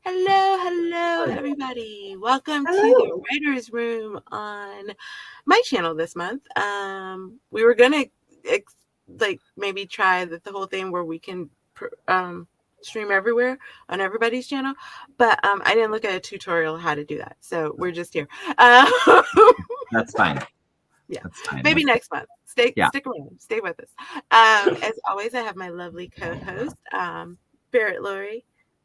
Hello, everybody. Welcome to the Hello. Writers Room on my channel this month. We were gonna maybe try the whole thing where we can stream everywhere on everybody's channel, but I didn't look at a tutorial how to do that, so we're just here. That's fine. Yeah, That's fine. maybe next month. Stick around. Stay with us. As always, I have my lovely co-host, Barrett Laurie,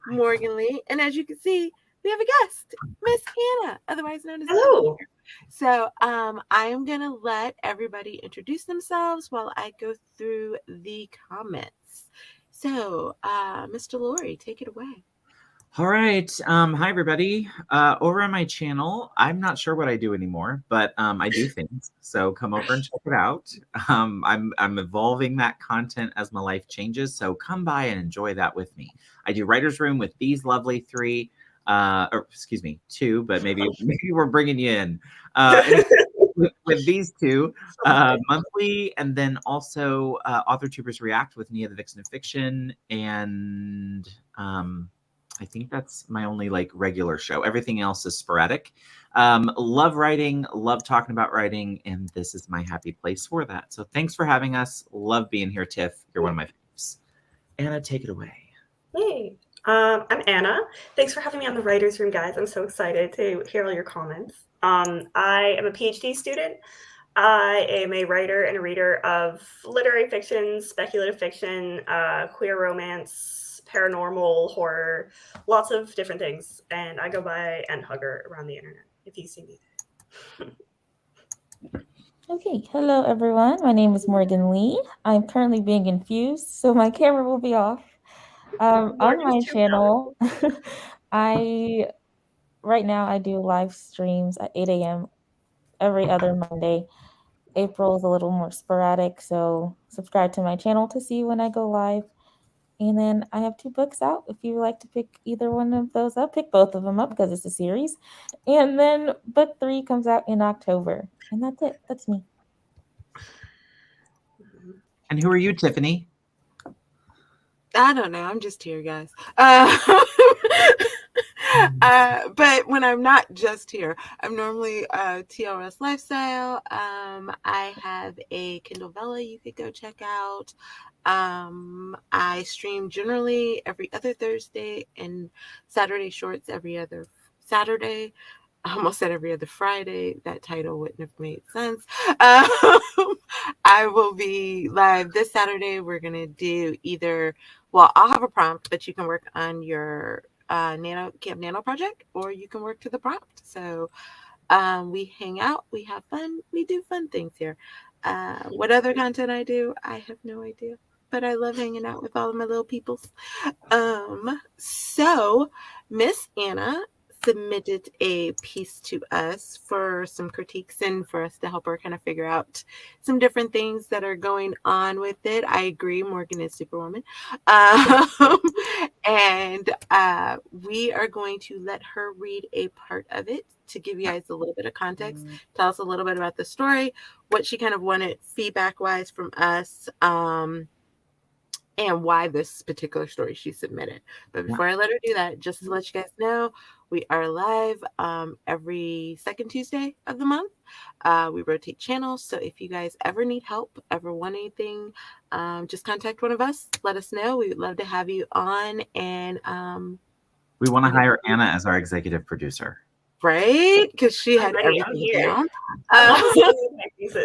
Morgan Lee, and as you can see, we have a guest, Miss Hannah, otherwise known as Hello. So I am gonna let everybody introduce themselves while I go through the comments. So, Mr. Laurie, take it away. All right. Hi, everybody. Over on my channel, I'm not sure what I do anymore, but I do things. So come over and check it out. I'm evolving that content as my life changes. So come by and enjoy that with me. I do Writer's Room with these lovely three, two, but maybe we're bringing you in. With these two monthly, and then also Author Tubers React with Nia the Vixen of Fiction, and I think that's my only regular show. Everything else is sporadic. Love writing, love talking about writing, and this is my happy place for that. So thanks for having us. Love being here, Tiff. You're one of my faves. Anna, take it away. Hey, I'm Anna. Thanks for having me on the Writers Room, guys. I'm so excited to hear all your comments. I am a PhD student. I am a writer and a reader of literary fiction, speculative fiction, queer romance, paranormal, horror, lots of different things. And I go by N-Hugger around the internet, if you see me there. Okay, hello everyone. My name is Morgan Lee. I'm currently being infused, so my camera will be off. On my channel, right now I do live streams at 8 a.m. every other Monday. April is a little more sporadic, so subscribe to my channel to see when I go live. And then I have 2 books out. If you would like to pick either one of those up, pick both of them up because it's a series. And then book 3 comes out in October. And that's it. That's me. And who are you, Tiffany? I don't know. I'm just here, guys. But when I'm not just here, I'm normally TRS Lifestyle. I have a Kindle Vella you could go check out. I stream generally every other Thursday and Saturday shorts every other Saturday. I almost said every other Friday. That title wouldn't have made sense. I will be live this Saturday. We're going to do I'll have a prompt, but you can work on your Camp Nano project, or you can work to the prompt. So we hang out, we have fun, we do fun things here. What other content I do, I have no idea. But I love hanging out with all of my little peoples. So Miss Anna submitted a piece to us for some critiques and for us to help her kind of figure out some different things that are going on with it. I agree, Morgan is Superwoman. And we are going to let her read a part of it to give you guys a little bit of context, tell us a little bit about the story, what she kind of wanted feedback-wise from us, and why this particular story she submitted. But before I let her do that, just to let you guys know, we are live every second Tuesday of the month. We rotate channels, so if you guys ever need help, ever want anything, just contact one of us. Let us know. We would love to have you on. And we want to hire Anna as our executive producer. Right? Because she had everything down.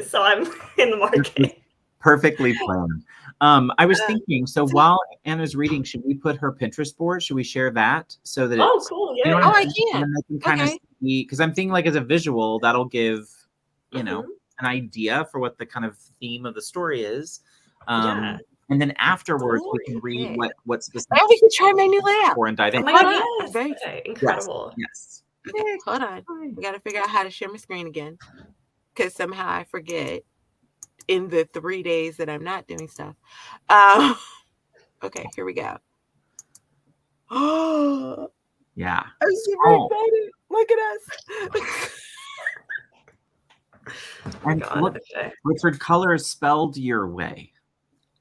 So I'm in the market. Perfectly planned. I was thinking, so while Anna's reading, should we put her Pinterest board? Should we share that so that cool, yeah. I can. And they can kind of see, because I'm thinking as a visual, that'll give, an idea for what the kind of theme of the story is. And then afterwards, we can read what specific. And we can try my new layout. And dive in. Oh my God, yes. Very incredible. Yes. Okay, hold on. We got to figure out how to share my screen again, because somehow I forget in the 3 days that I'm not doing stuff. Okay, here we go. Oh, yeah. I'm super excited. Look at us. And look, Richard, color is spelled your way.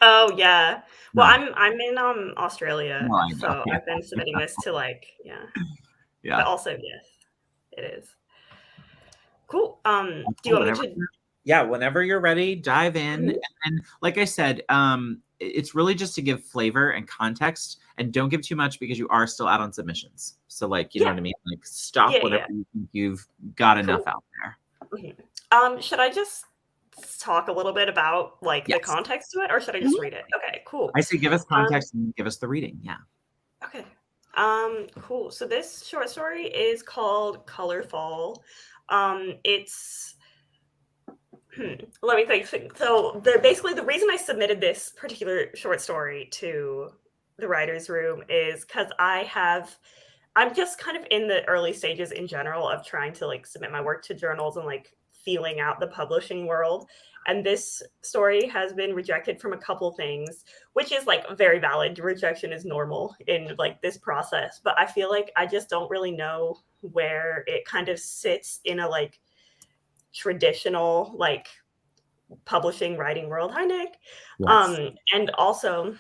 Oh yeah. Well, No. I'm in Australia, No, I know. so Yeah. I've been submitting this to like Yeah. but also yes, it is. Cool. Do you Cool. want me to Whenever you're ready, dive in. Mhm. And like I said, it's really just to give flavor and context, and don't give too much because you are still out on submissions. So like, you know Yeah. what I mean? Like stop whenever Yeah. you think you've got enough Cool. out there. Should I just talk a little bit about like the Yes. context to it, or should I just read it? Okay, cool. I say give us Um, context and give us the reading. Yeah. okay. Cool. So this short story is called Colorful. It's let me think. So basically the reason I submitted this particular short story to the writer's room is because I'm just kind of in the early stages in general of trying to like submit my work to journals and like feeling out the publishing world. And this story has been rejected from a couple things, which is like very valid. Rejection is normal in like this process. But I feel like I just don't really know where it kind of sits in a like traditional like publishing writing world. Hi Nick. Yes. And also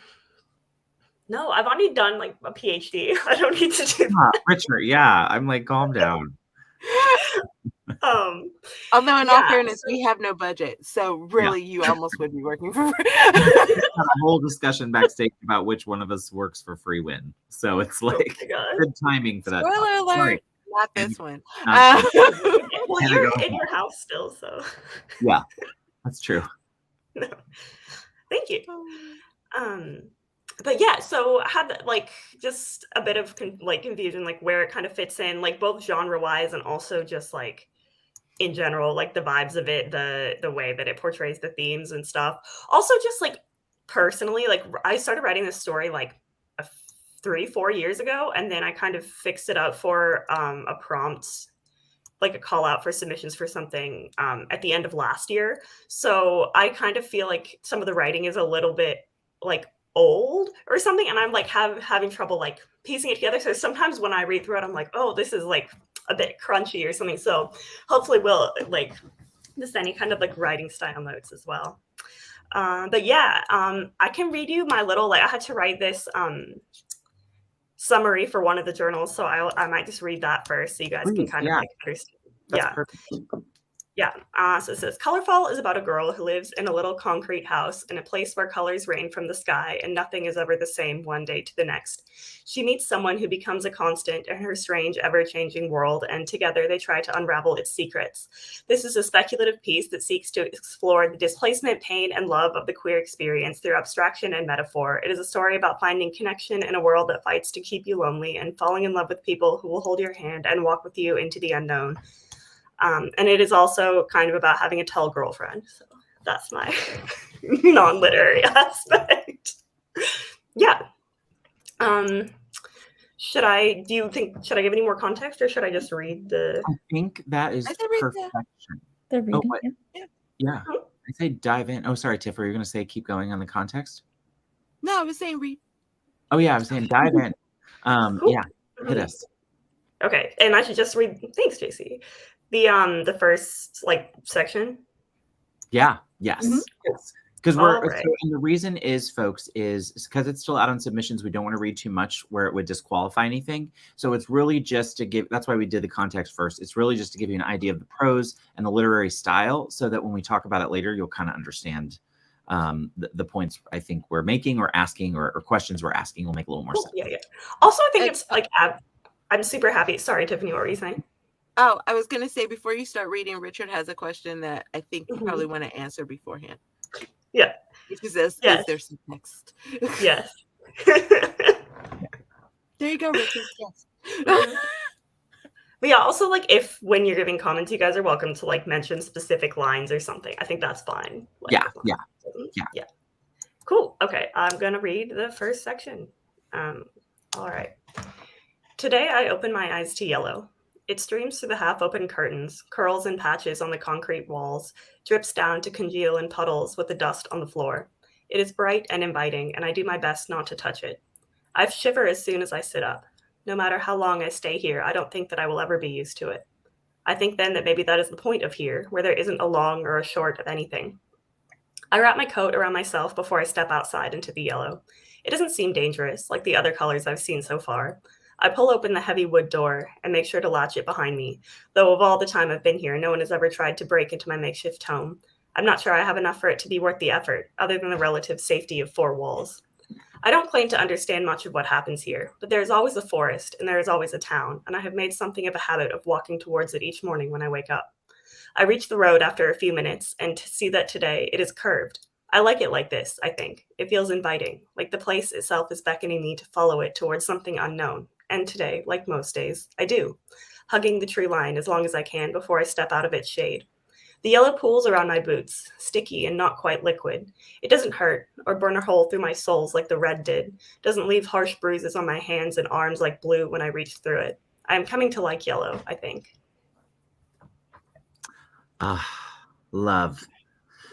no, I've already done like a PhD. I don't need to do Richard, yeah. I'm like, calm down. Although in all yeah, fairness, so, we have no budget, so really, you almost would be working for free. Had a whole discussion backstage about which one of us works for free win. So it's oh like my god. good timing for that. Spoiler alert! Sorry. Not this one. Not- Well, Hannah, you're go in ahead. your house still, so Yeah, that's true. no. Thank you. But yeah, so I had like just a bit of confusion, like where it kind of fits in, like both genre wise and also just like in general, like the vibes of it, the way that it portrays the themes and stuff. Also, just like personally, like I started writing this story like 3-4 years ago, and then I kind of fixed it up for a prompt, like a call out for submissions for something at the end of last year. So I kind of feel like some of the writing is a little bit like old or something, and I'm like having trouble like piecing it together. So sometimes when I read through it, I'm like, oh, this is like a bit crunchy or something. So hopefully we'll like just any kind of like writing style notes as well. But yeah, I can read you my little like I had to write this summary for one of the journals, so I might just read that first so you guys can Please, kind of yeah. like understand. That's Yeah. perfect. Yeah. So it says Colorfall is about a girl who lives in a little concrete house in a place where colors rain from the sky and nothing is ever the same one day to the next. She meets someone who becomes a constant in her strange, ever-changing world, and together they try to unravel its secrets. This is a speculative piece that seeks to explore the displacement, pain, and love of the queer experience through abstraction and metaphor. It is a story about finding connection in a world that fights to keep you lonely and falling in love with people who will hold your hand and walk with you into the unknown. And it is also kind of about having a tall girlfriend. So that's my non-literary aspect. Yeah. Should I give any more context or should I just read the I think that is I can read that. perfection. They're reading. what? Yeah. I say dive in. Oh, sorry, Tiff. Were you going to say keep going on the context? No, I was saying read. Oh, yeah. I was saying dive in. Cool. Yeah. Hit us. Okay, and I should just read. Thanks, JC. The first like section. Yeah. Yes. Mhm. Yes. Because All right. and the reason is, folks, is because it's still out on submissions. We don't want to read too much where it would disqualify anything. So it's really just to give. That's why we did the context first. It's really just to give you an idea of the prose and the literary style, so that when we talk about it later, you'll kind of understand the points I think we're making or asking or questions we're asking will make a little more sense. Yeah. Also, I think it's like I'm super happy. Sorry, Tiffany, what were you saying? Oh, I was going to say before you start reading, Richard has a question that I think you probably want to answer beforehand. Yeah. He says, Yes. is there some text? Yes. There you go, Richard. Yes. But yeah, also like if when you're giving comments, you guys are welcome to like mention specific lines or something. I think that's fine. Like, yeah. Cool. Okay, I'm gonna read the first section. All right. Today I open my eyes to yellow. It streams through the half-open curtains, curls in patches on the concrete walls, drips down to congeal in puddles with the dust on the floor. It is bright and inviting, and I do my best not to touch it. I shiver as soon as I sit up. No matter how long I stay here, I don't think that I will ever be used to it. I think then that maybe that is the point of here, where there isn't a long or a short of anything. I wrap my coat around myself before I step outside into the yellow. It doesn't seem dangerous, like the other colors I've seen so far. I pull open the heavy wood door and make sure to latch it behind me, though of all the time I've been here, no one has ever tried to break into my makeshift home. I'm not sure I have enough for it to be worth the effort, other than the relative safety of four walls. I don't claim to understand much of what happens here, but there is always a forest and there is always a town, and I have made something of a habit of walking towards it each morning when I wake up. I reach the road after a few minutes and see that today it is curved. I like it like this, I think. It feels inviting, like the place itself is beckoning me to follow it towards something unknown. And today, like most days, I do, hugging the tree line as long as I can before I step out of its shade. The yellow pools around my boots, sticky and not quite liquid. It doesn't hurt or burn a hole through my soles like the red did. Doesn't leave harsh bruises on my hands and arms like blue when I reach through it. I am coming to like yellow, I think. Love.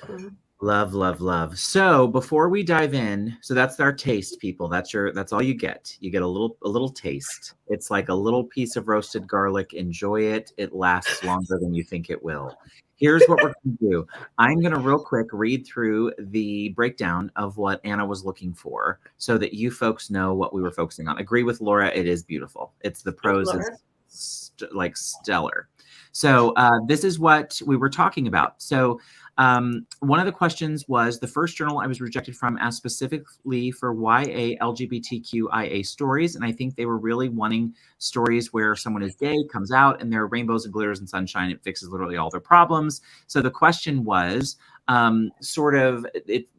Mhm. Love, love, love. So before we dive in, so that's our taste, people. That's all you get. You get a little taste. It's like a little piece of roasted garlic. Enjoy it. It lasts longer than you think it will. Here's what we're going to do. I'm going to real quick read through the breakdown of what Anna was looking for so that you folks know what we were focusing on. Agree with Laura. It is beautiful. It's the prose is like stellar. So this is what we were talking about. So one of the questions was the first journal I was rejected from asked specifically for YA LGBTQIA stories. And I think they were really wanting stories where someone is gay, comes out, and there are rainbows and glitters and sunshine. It fixes literally all their problems. So the question was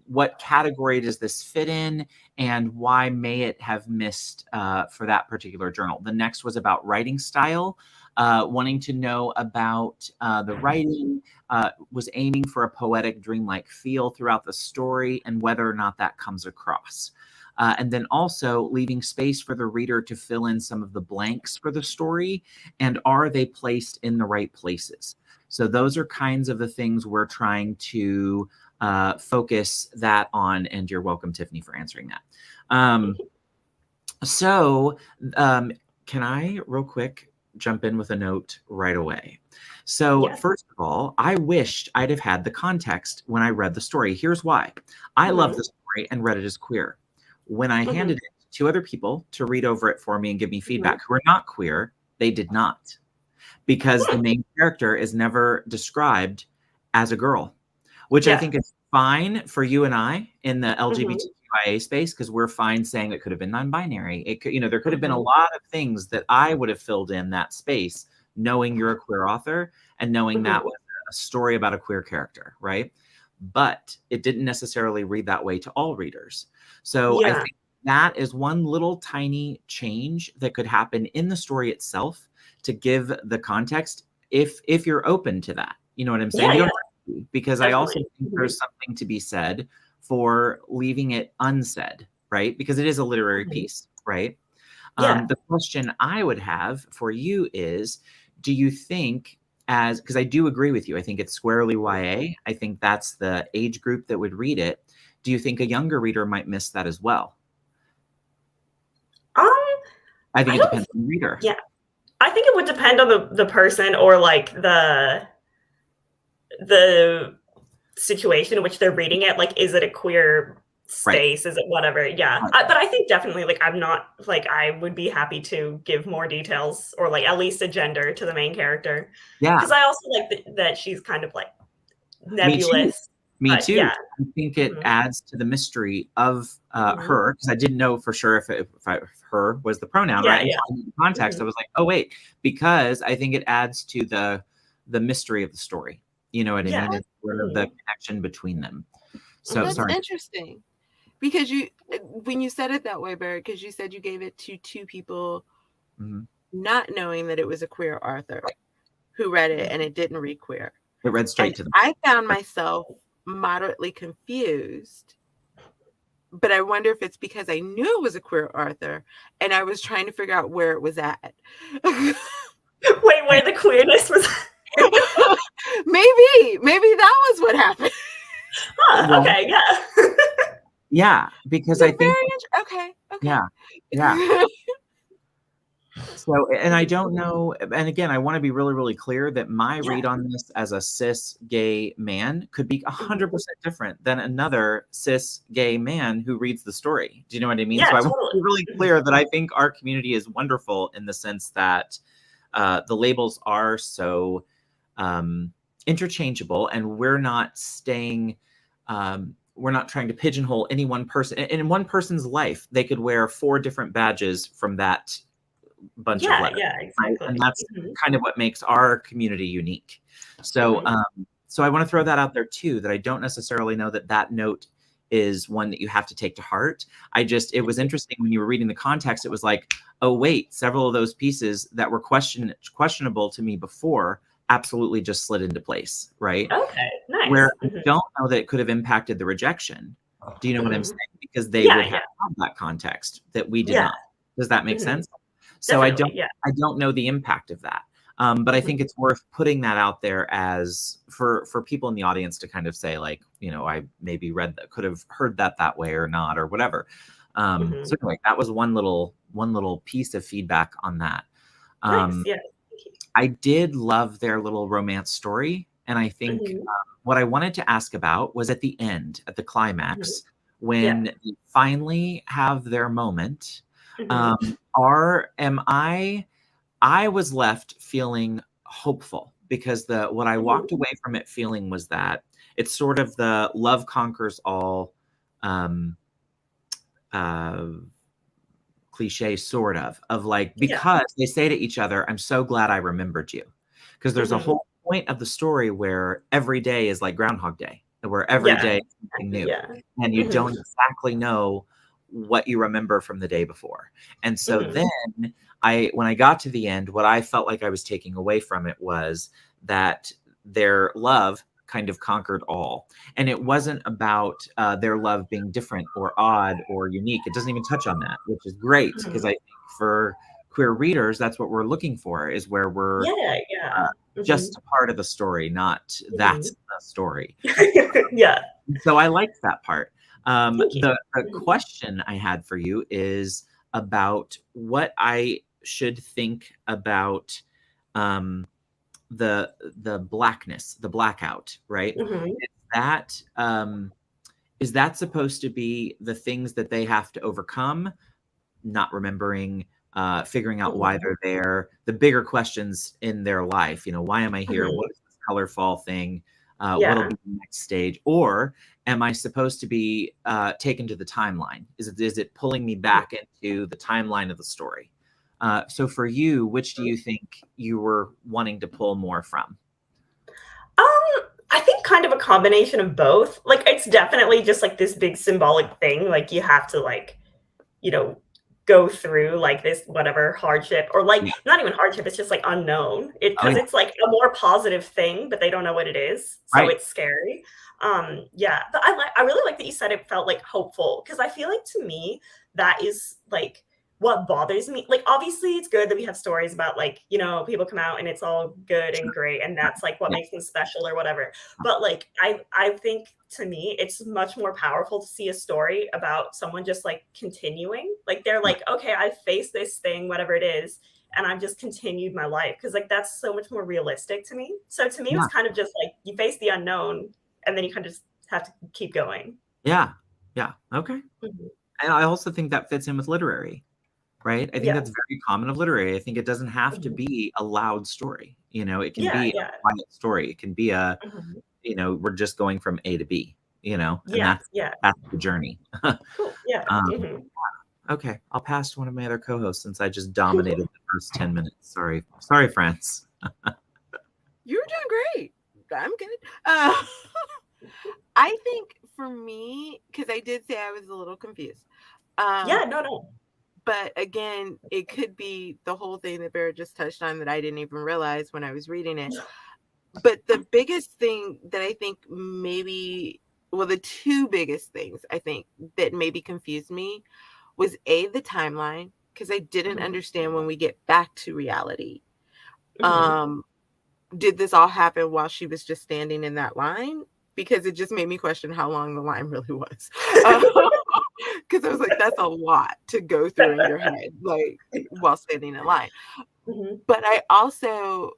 what category does this fit in and why may it have missed for that particular journal? The next was about writing style. Wanting to know about the writing, was aiming for a poetic, dreamlike feel throughout the story and whether or not that comes across. And then also leaving space for the reader to fill in some of the blanks for the story, and are they placed in the right places? So those are kinds of the things we're trying to focus that on, and you're welcome, Tiffany, for answering that. Can I real quick jump in with a note right away? So first of all, I wished I'd have had the context when I read the story. Here's why. I love the story and read it as queer. When I handed it to other people to read over it for me and give me feedback who are not queer, they did not. Because the main character is never described as a girl, which I think is fine for you and I in the LGBTQIA space, because we're fine saying it could have been non-binary. It could, there could have been a lot of things that I would have filled in that space, knowing you're a queer author and knowing that was a story about a queer character, right? But it didn't necessarily read that way to all readers. So I think that is one little tiny change that could happen in the story itself to give the context if you're open to that. You know what I'm saying? You don't have to, because I also think there's something to be said for leaving it unsaid, right? Because it is a literary piece, right? The question I would have for you is, do you think, because I do agree with you, I think it's squarely YA. I think that's the age group that would read it. Do you think a younger reader might miss that as well? I think it depends on the reader. Yeah. I think it would depend on the person or like the situation in which they're reading it. Like, is it a queer space? Is it whatever? Yeah. But I think definitely, like, I'm not, like, I would be happy to give more details or like at least a gender to the main character. Yeah. Because I also like that she's kind of like nebulous. Me too. Yeah. I think it adds to the mystery of her, because I didn't know for sure if her was the pronoun, right? And in the context, I was like, oh wait, because I think it adds to the mystery of the story. You know what I mean? It's sort of the connection between them. So that's interesting, because when you said it that way, Barrett, because you said you gave it to two people, not knowing that it was a queer author who read it, and it didn't read queer. It read straight to them. I found myself moderately confused, but I wonder if it's because I knew it was a queer author and I was trying to figure out where it was at. Wait, where the queerness was. maybe that was what happened. Okay, yeah. Yeah, because I think okay. Yeah. So, and I don't know, and again, I want to be really, really clear that my read on this as a cis gay man could be 100% different than another cis gay man who reads the story. Do you know what I mean? Yeah, So I want totally. to be really clear that I think our community is wonderful in the sense that the labels are so interchangeable, and we're not staying. We're not trying to pigeonhole any one person. In one person's life, they could wear 4 different badges from that bunch of letters. Yeah, Right? exactly. And that's kind of what makes our community unique. So, so I want to throw that out there too, that I don't necessarily know that that note is one that you have to take to heart. It was interesting when you were reading the context, it was like, oh wait, several of those pieces that were questionable to me before absolutely just slid into place, right? Okay, nice. Where I don't know that it could have impacted the rejection. Do you know what I'm saying? Because they would have that context that we did not. Does that make sense? So I don't know the impact of that. But I think it's worth putting that out there as for people in the audience to kind of say, like, you know, I maybe could have heard that way or not, or whatever. So anyway, that was one little piece of feedback on that. Nice. Yeah. I did love their little romance story. And I think what I wanted to ask about was at the end, at the climax, when they finally have their moment. I was left feeling hopeful because what I walked away from it feeling was that it's sort of the love conquers all cliche, sort of like, because they say to each other, I'm so glad I remembered you. Because there's a whole point of the story where every day is like Groundhog Day, where every day is something new. And you don't exactly know what you remember from the day before. And so then when I got to the end, what I felt like I was taking away from it was that their love kind of conquered all. And it wasn't about their love being different or odd or unique. It doesn't even touch on that, which is great, because I think for queer readers, that's what we're looking for, is where we're just a part of the story, not that's the story. So I liked that part. The question I had for you is about what I should think about the blackness, the blackout, right? Is that supposed to be the things that they have to overcome, not remembering, figuring out why they're there, the bigger questions in their life, you know, why am I here? What is this color fall thing? What'll be the next stage? Or am I supposed to be taken to the timeline? Is it pulling me back into the timeline of the story? So for you, which do you think you were wanting to pull more from? I think kind of a combination of both. Like, it's definitely just like this big symbolic thing. Like, you have to, like, you know, go through like this whatever hardship, or like not even hardship, it's just like unknown. Because it's like a more positive thing, but they don't know what it is. So it's scary. But I really like that you said it felt like hopeful, because I feel like, to me, that is like what bothers me. Like, obviously it's good that we have stories about, like, you know, people come out and it's all good and great, and that's like what makes them special or whatever. But like I think, to me, it's much more powerful to see a story about someone just like continuing. Like, they're like, okay, I faced this thing, whatever it is, and I've just continued my life. Because like that's so much more realistic to me. So to me, it's kind of just like you face the unknown and then you kind of just have to keep going. Yeah. Okay. And I also think that fits in with literary. Right. I think that's very common of literary. I think it doesn't have to be a loud story. You know, it can be a quiet story. It can be you know, we're just going from A to B, you know, and that's the journey. Cool. Okay. I'll pass to one of my other co-hosts, since I just dominated the first 10 minutes. Sorry, France. You're doing great. I'm good. I think for me, because I did say I was a little confused. No. But again, it could be the whole thing that Barrett just touched on that I didn't even realize when I was reading it. But the biggest thing that I think the two biggest things I think that maybe confused me was the timeline, because I didn't understand when we get back to reality. Did this all happen while she was just standing in that line? Because it just made me question how long the line really was. Because I was like, that's a lot to go through in your head, like while standing in line. But I also,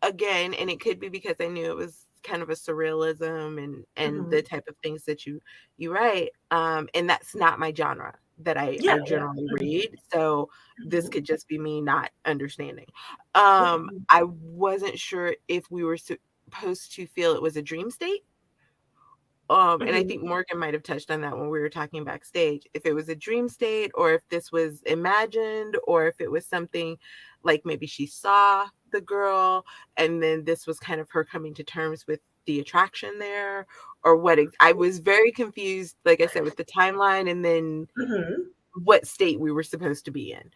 again, and it could be because I knew it was kind of a surrealism and the type of things that you write, and that's not my genre that I generally read. So this could just be me not understanding. I wasn't sure if we were supposed to feel it was a dream state. And I think Morgan might have touched on that when we were talking backstage. If it was a dream state, or if this was imagined, or if it was something like maybe she saw the girl and then this was kind of her coming to terms with the attraction there, or what. I was very confused, like I said, with the timeline and then what state we were supposed to be in.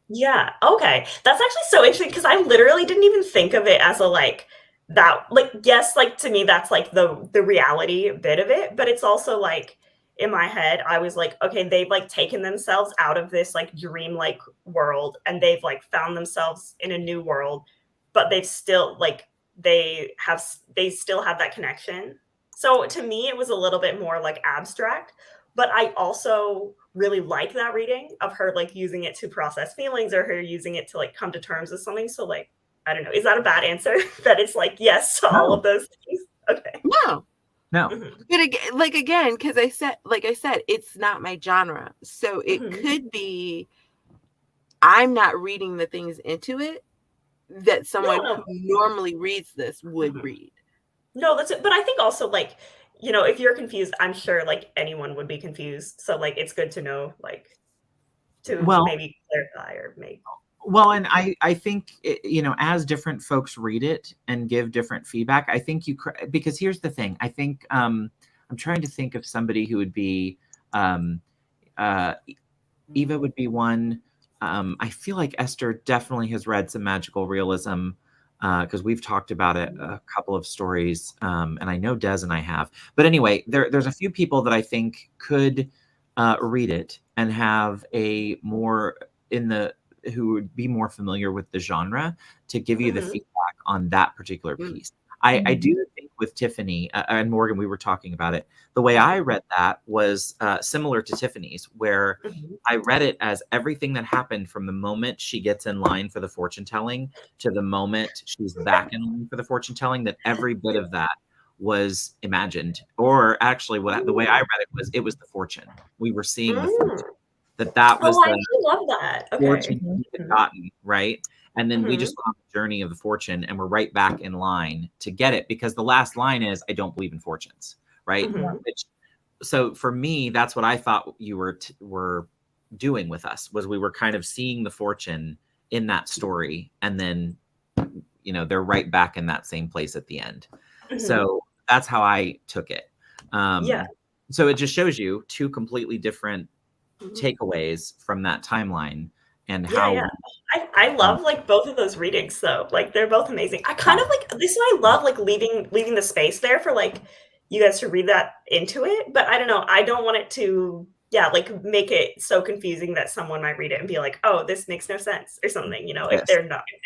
Yeah. Okay. That's actually so interesting because I literally didn't even think of it as a like that. Like, yes, like to me, that's like the reality bit of it, but it's also like in my head, I was like, okay, they've like taken themselves out of this like dream-like world and they've like found themselves in a new world, but they've still like they still have that connection. So to me, it was a little bit more like abstract, but I also really like that reading of her like using it to process feelings or her using it to like come to terms with something. So like, I don't know, is that a bad answer? That it's like yes to all of those things? Okay. No. But again, because I said, it's not my genre. So it could be I'm not reading the things into it that someone who normally reads this would read. No, that's it. But I think also like, you know, if you're confused, I'm sure like anyone would be confused. So like it's good to know like to maybe clarify or make. Well, and I think, you know, as different folks read it and give different feedback, I think because here's the thing. I think I'm trying to think of somebody who would be, Eva would be one. I feel like Esther definitely has read some magical realism because we've talked about it a couple of stories, and I know Des and I have. But anyway, there's a few people that I think could read it and have a more who would be more familiar with the genre to give you the feedback on that particular piece. I do think with Tiffany and Morgan, we were talking about it. The way I read that was similar to Tiffany's, where I read it as everything that happened from the moment she gets in line for the fortune telling to the moment she's back in line for the fortune telling, that every bit of that was imagined. Or actually, the way I read it was the fortune. We were seeing the fortune. That was I love that. Okay. Fortune we had gotten, right? And then we just went on the journey of the fortune and we're right back in line to get it, because the last line is, I don't believe in fortunes, right? So for me, that's what I thought you were doing with us, was we were kind of seeing the fortune in that story. And then, you know, they're right back in that same place at the end. So that's how I took it. So it just shows you two completely different takeaways from that timeline and how I love like both of those readings though. Like they're both amazing. I kind of like this is why I love like leaving the space there for like you guys to read that into it. But I don't know. I don't want it to like make it so confusing that someone might read it and be like, oh, this makes no sense or something, you know, if they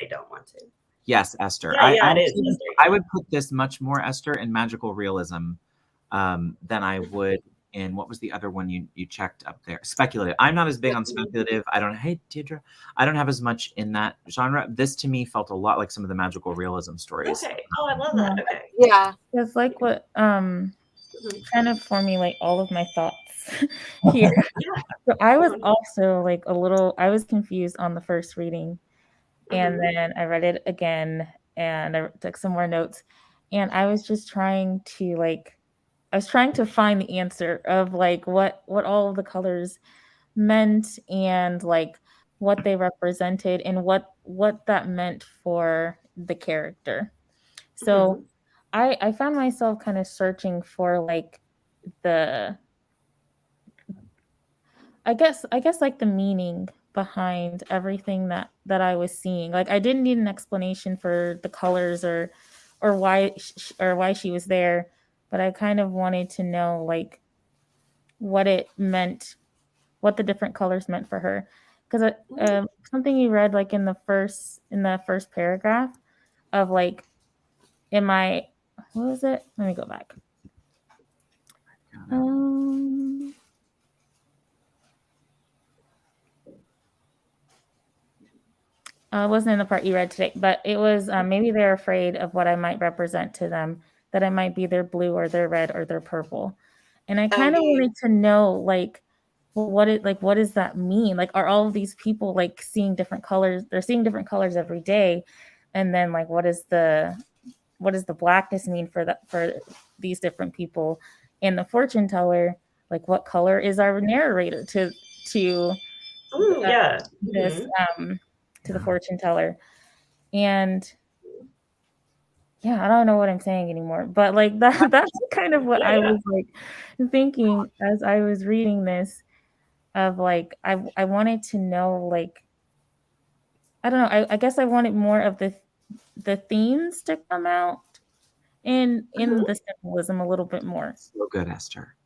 don't want to. Yes, Esther. It is. I would put this much more, Esther, in magical realism than I would in, what was the other one you checked up there? Speculative. I'm not as big on speculative. Hey, Deidre, I don't have as much in that genre. This to me felt a lot like some of the magical realism stories. Okay. Oh, I love that. Okay. Yeah. It's like what kind of formulate all of my thoughts here. So I was also like I was confused on the first reading. And then I read it again and I took some more notes. And I was just trying to find the answer of like what all of the colors meant and like what they represented and what that meant for the character. So I found myself kind of searching for like I guess like the meaning behind everything that I was seeing. Like I didn't need an explanation for the colors or why she was there, but I kind of wanted to know like what it meant, what the different colors meant for her. Because something you read like in the first paragraph of like, what was it? Let me go back. It wasn't in the part you read today, but it was maybe they're afraid of what I might represent to them, that I might be their blue or their red or their purple. And I kind of wanted to know, like, well, what does that mean? Like, are all of these people like seeing different colors? They're seeing different colors every day. And then like, what does the blackness mean for these different people? And the fortune teller, like, what color is our narrator to Yeah. this to the fortune teller? And yeah, I don't know what I'm saying anymore, but like that's kind of what I was like thinking as I was reading this, of like I wanted to know, like, I don't know, I guess I wanted more of the themes to come out in the symbolism a little bit more. So good, Esther.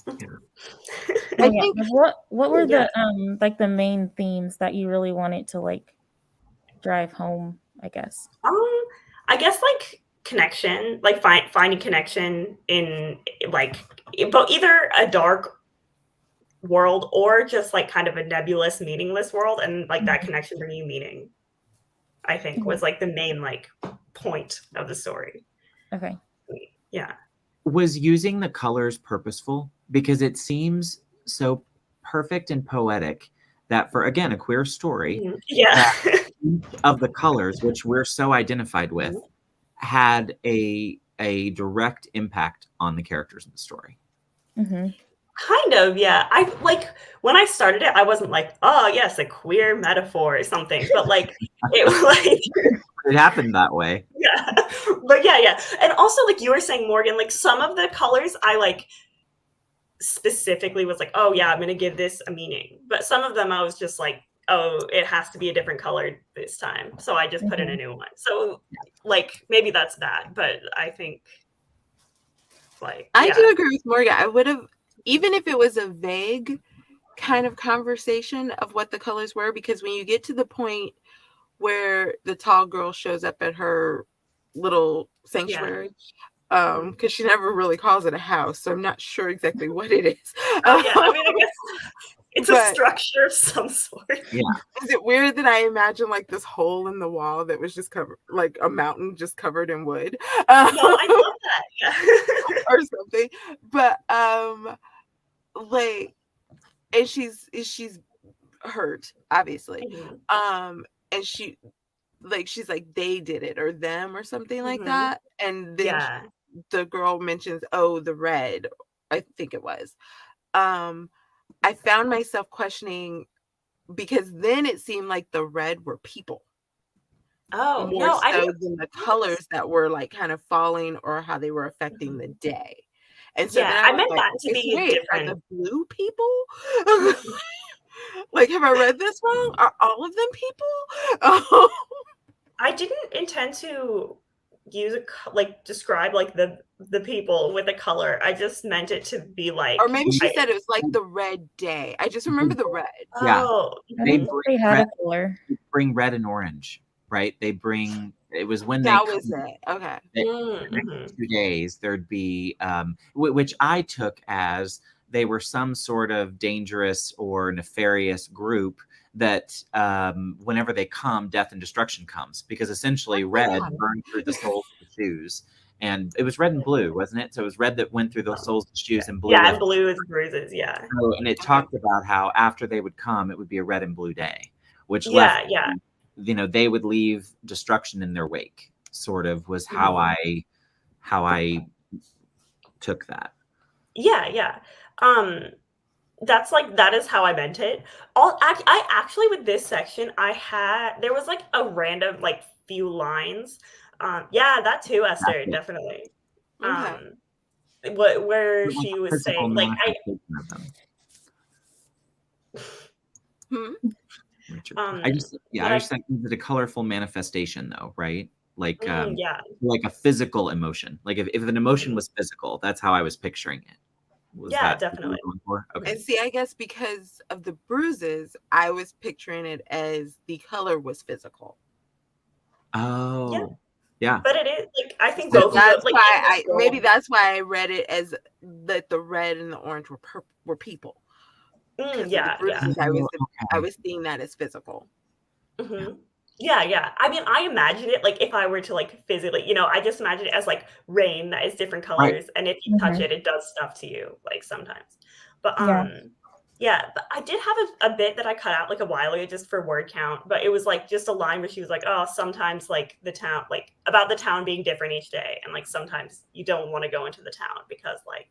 Yeah. I Yeah. think What were the like the main themes that you really wanted to like drive home, I guess? I guess like connection, like finding connection in like but either a dark world or just like kind of a nebulous, meaningless world, and like that connection bringing meaning, I think was like the main like point of the story. Okay. Yeah. Was using the colors purposeful? Because it seems so perfect and poetic that for, again, a queer story, Yeah. each of the colors, which we're so identified with, had a direct impact on the characters in the story. Kind of, yeah. I like when I started it, I wasn't like, oh yes, a queer metaphor or something, but like it was like It happened that way. yeah. But yeah. And also like you were saying, Morgan, like some of the colors I like specifically was like, oh yeah, I'm gonna give this a meaning. But some of them I was just like, oh, it has to be a different color this time. So I just put in a new one. So like maybe that's that, but I think like I do agree with Morgan. I would have, even if it was a vague kind of conversation of what the colors were, because when you get to the point where the tall girl shows up at her little sanctuary, because she never really calls it a house, so I'm not sure exactly what it is. Oh yeah, I mean, I guess it's a structure of some sort. Yeah. Is it weird that I imagine like this hole in the wall that was just covered, like a mountain just covered in wood? No, I love that. Yeah. Or something. But like, and she's hurt, obviously. And she's like, they did it, or them, or something like that. And then the girl mentions, oh, the red, I think it was. I found myself questioning, because then it seemed like the red were people. Oh, more no, so than the colors that were like kind of falling or how they were affecting the day. And so then I meant like, that to be different. Are the blue people? Like, have I read this wrong? Are all of them people? I didn't intend to use describe like the people with a color. I just meant it to be like, or maybe she said it was like the red day. I just remember the red. Oh, they bring red and orange, right? They bring, it was when that was it. Okay. 2 days there'd be which I took as they were some sort of dangerous or nefarious group that whenever they come, death and destruction comes, because essentially red burned through the soles of the shoes. And it was red and blue, wasn't it? So it was red that went through the soles of the shoes, and blue. Yeah, and blue is bruises. Yeah. So, and it talked about how after they would come, it would be a red and blue day, which left, you know, they would leave destruction in their wake. Sort of was how I took that. Yeah. That is how I meant it. I actually, with this section, there was like a random like few lines. Yeah, that too, Esther, definitely. Where she was saying like I just think it's a colorful manifestation though, right? Like like a physical emotion. Like if an emotion was physical, that's how I was picturing it. Was that definitely. Okay. And see, I guess because of the bruises, I was picturing it as the color was physical. Oh, yeah. But it is like, I think so both. That's like, why maybe that's why I read it as that the red and the orange were people. Yeah. I was seeing that as physical. Yeah. I mean, I imagine it like if I were to like physically, you know, I just imagine it as like rain that is different Right. colors, and if you touch Mhm. it does stuff to you, like sometimes. But Yeah. yeah, but I did have a bit that I cut out like a while ago just for word count, but it was like just a line where she was like, "Oh, sometimes like the town, like about the town being different each day, and like sometimes you don't want to go into the town because like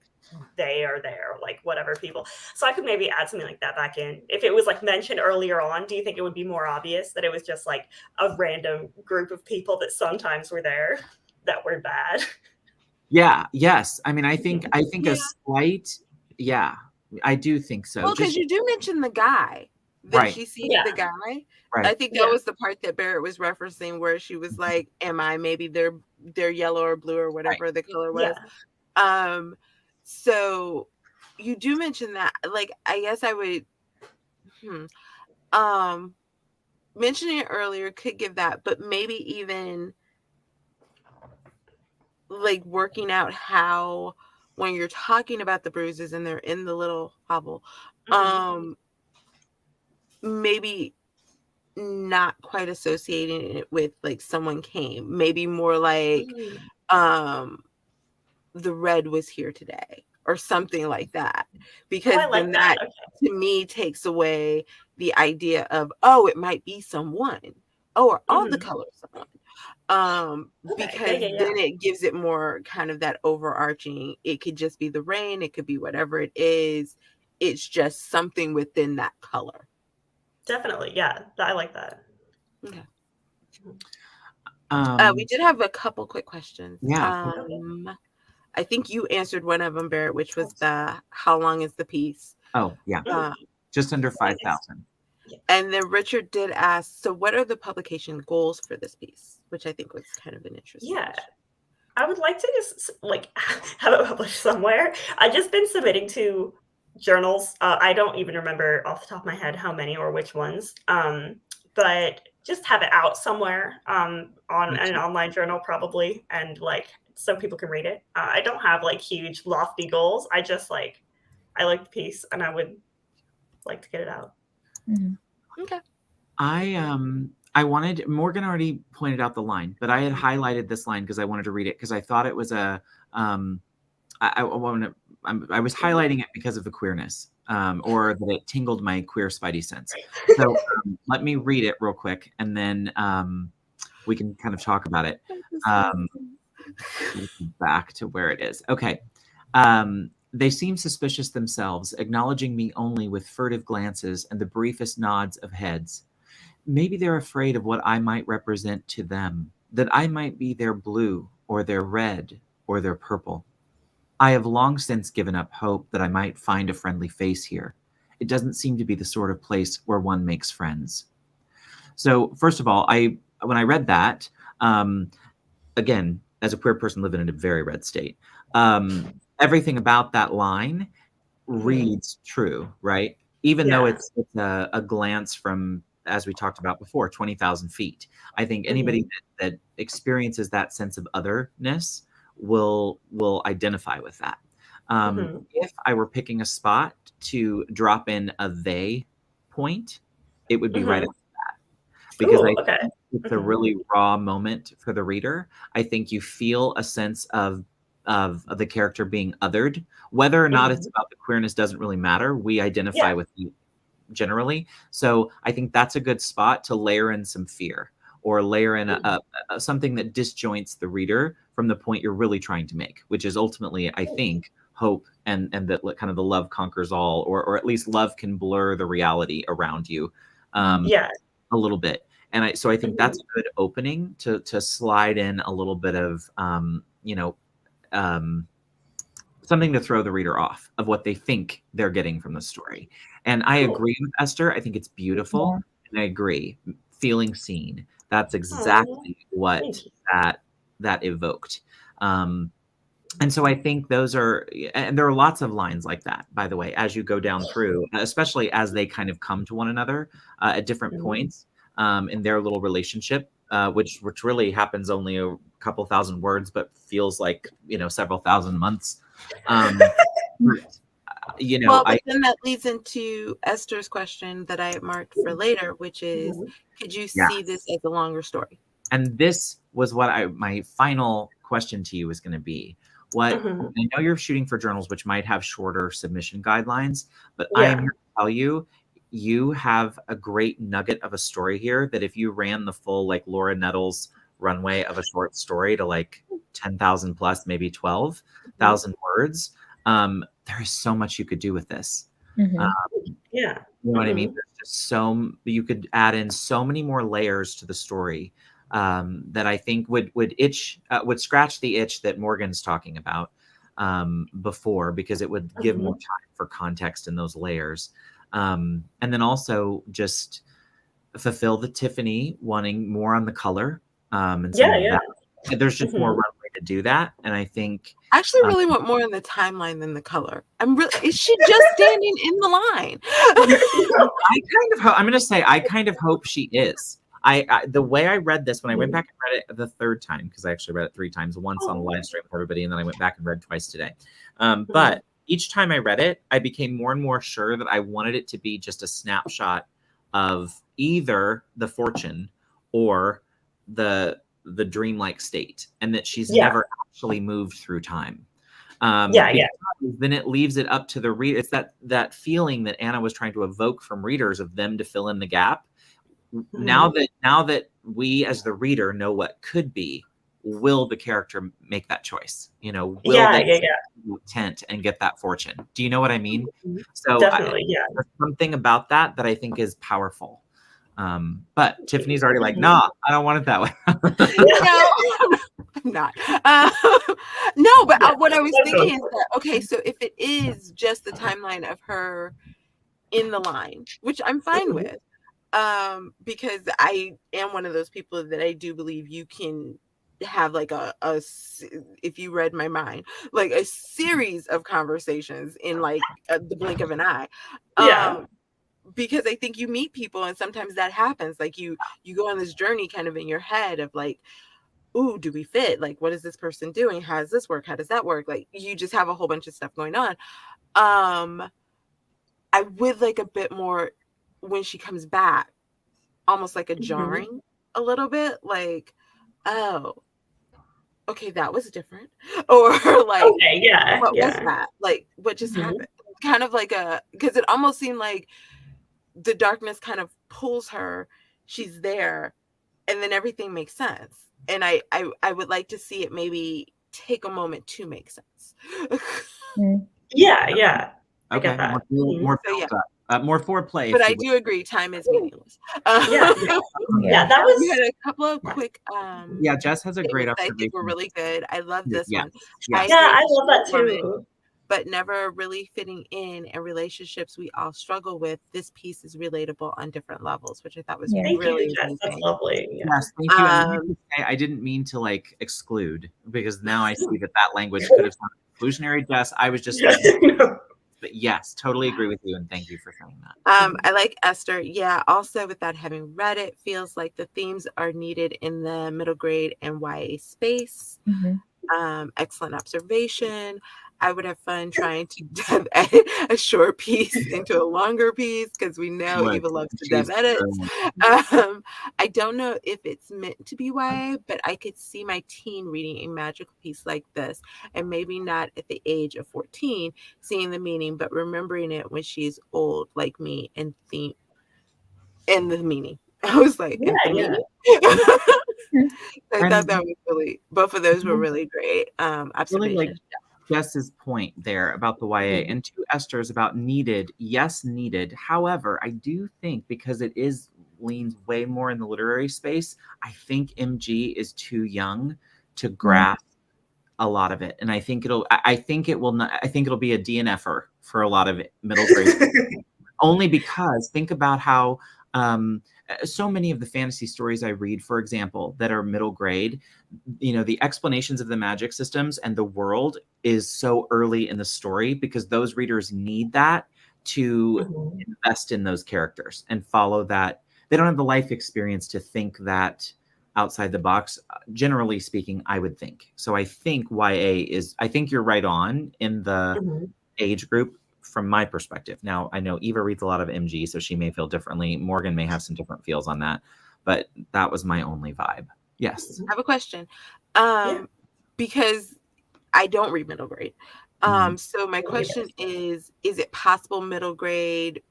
they are there, like whatever people." So I could maybe add something like that back in. If it was like mentioned earlier on, do you think it would be more obvious that it was just like a random group of people that sometimes were there that were bad? Yeah. Yes. I mean, I think a Yeah. slight. Yeah, I do think so. Well, because Just you do mention the guy that right. she sees Yeah. the guy. I Right. think that Yeah. was the part that Barrett was referencing, where she was like, "Am I maybe they're yellow or blue or Right. whatever the color Yeah. was." Um, so you do mention that. Like, I guess I would, um, mentioning it earlier could give that, but maybe even like working out how when you're talking about the bruises and they're in the little hovel, Mhm. maybe not quite associating it with like someone came, maybe more like Mhm. um the red was here today or something like that, Oh, because I then like that. that Okay. to me takes away the idea of, oh, it might be someone, oh, or all the Mhm. colors someone, Okay. because Yeah. then it gives it more kind of that overarching, it could just be the rain, it could be whatever it is, it's just something within that color. Definitely. Yeah. I like that. Okay. Mhm. We Um. did have a couple quick questions. Yeah. Okay. I think you answered one of them, Barrett, which was the how long is the piece? Oh, yeah. Mhm. Um, Just under I think it's 5,000. yeah. and then Richard did ask, so what are the publication goals for this piece? Which I think was kind of an interesting Yeah. question. I would like to just like have it published somewhere. I've just been submitting to journals. I don't even remember off the top of my head how many or which ones. But just have it out somewhere on Me an too. online journal probably, and like so people can read it. I don't have like huge lofty goals. I just like I like the piece and I would like to get it out. Mhm. Okay. I wanted Morgan already pointed out the line, but I had highlighted this line because I wanted to read it because I thought it was a I wanted I was highlighting it because of the queerness, or that it tingled my queer spidey sense. So let me read it real quick, and then we can kind of talk about it. Um, back to where it is. Okay. They seem suspicious themselves, acknowledging me only with furtive glances and the briefest nods of heads. Maybe they're afraid of what I might represent to them, that I might be their blue or their red or their purple. I have long since given up hope that I might find a friendly face here. It doesn't seem to be the sort of place where one makes friends. So, first of all, when I read that, um, again, as a queer person living in a very red state, everything about that line Mhm. reads true, right? Even though Yeah. it's a glance from, as we talked about before, 20,000 feet. I think anybody Mhm. that experiences that sense of otherness will identify with that. Mhm. If I were picking a spot to drop in a they point, it would be right at Mhm. because Ooh, I okay. think it's a Mhm. really raw moment for the reader. I think you feel a sense of the character being othered. Whether or not it's Mhm. about the queerness doesn't really matter. We Yeah. identify with you generally. So I think that's a good spot to layer in some fear or layer in Mhm. something that disjoints the reader from the point you're really trying to make, which is ultimately, I Ooh. think, hope and that kind of the love conquers all, or at least love can blur the reality around you. Um, Yeah. a little bit. And I think that's Mhm. a good opening to slide in a little bit of um, something to throw the reader off of what they think they're getting from the story. And I Cool. agree with Esther. I think it's beautiful, Yeah. and I agree. Feeling seen. That's Aw, exactly what thank you. that evoked. And so I think those are, and there are lots of lines like that, by the way, as you go down through, especially as they kind of come to one another at different Mhm. points in their little relationship, which really happens only a couple thousand words, but feels like several thousand months. Um, but you know, Well, but then that leads into Esther's question that I marked for later, which is, could you see this as a longer story? And this was what my final question to you was going to be. What I know you're shooting for journals, which might have shorter submission guidelines, but I am here to tell you, you have a great nugget of a story here that if you ran the full like Laura Nettles runway of a short story to like 10,000 plus, maybe 12,000 words, there is so much you could do with this. You know what I mean? There's just you could add in so many more layers to the story that I think would scratch the itch that Morgan's talking about before, because it would give more time for context in those layers. And then also just fulfill the Tiffany wanting more on the color. And there's just more runway to do that. And I think I actually really want more in the timeline than the color. Is she just standing in the line? I'm going to say, I kind of hope she is. The way I read this, when I went back and read it the third time, because I actually read it 3 times, once on a live stream with everybody, and then I went back and read twice today. But each time I read it, I became more and more sure that I wanted it to be just a snapshot of either the fortune or the dreamlike state, and that she's never actually moved through time. Then it leaves it up to the reader. It's that feeling that Anna was trying to evoke from readers of them to fill in the gap. Now that we as the reader know what could be, will the character make that choice? You know, will they tent and get that fortune? Do you know what I mean? So definitely, there's something about that I think is powerful. But Tiffany's already like, nah, I don't want it that way. No, I'm not. No, but what I was thinking is that, okay, so if it is just the timeline of her in the line, which I'm fine with, because I am one of those people that I do believe you can have like if you read my mind, like a series of conversations in like the blink of an eye. Because I think you meet people and sometimes that happens. Like you go on this journey kind of in your head of like, ooh, do we fit? Like, what is this person doing? How does this work? How does that work? Like, you just have a whole bunch of stuff going on. I would like a bit more when she comes back, almost like a jarring a little bit, like, oh, okay, that was different. Or like, what was that? Like, what just happened? Kind of like because it almost seemed like the darkness kind of pulls her, she's there, and then everything makes sense. And I would like to see it maybe take a moment to make sense. I get that. More foreplay. But I do agree, time is meaningless. That was. We had a couple of quick. Jess has a great observation. I think we're really good. I love this one. I love that too. But never really fitting in relationships we all struggle with. This piece is relatable on different levels, which I thought was really Jess. That's lovely. Yes, thank you. And I didn't mean to like exclude, because now I see that language could have sounded exclusionary. Jess, I was just. But yes, totally agree with you, and thank you for saying that. I like Esther. Yeah, also without having read it, feels like the themes are needed in the middle grade and YA space. Excellent observation. I would have fun trying to edit a short piece into a longer piece, because we know Eva loves to dev edit. I don't know if it's meant to be YA, but I could see my teen reading a magical piece like this, and maybe not at the age of 14, seeing the meaning, but remembering it when she's old, like me, and the meaning. I was like, meaning. I thought that was really, both of those were really great observations. Really like Jess's point there about the YA, and to Esther's about needed. Yes, needed. However, I do think, because it leans way more in the literary space, I think MG is too young to grasp a lot of it, and I think it'll be a DNFer for a lot of middle grade. Only because think about how so many of the fantasy stories I read, for example, that are middle grade, the explanations of the magic systems and the world is so early in the story, because those readers need that to invest in those characters and follow that. They don't have the life experience to think that outside the box, generally speaking, I would think. So I think YA I think you're right on in the age group from my perspective. Now, I know Eva reads a lot of MG, so she may feel differently. Morgan may have some different feels on that, but that was my only vibe. Yes. I have a question. Yeah. Because I don't read middle grade. So my question is it possible middle grade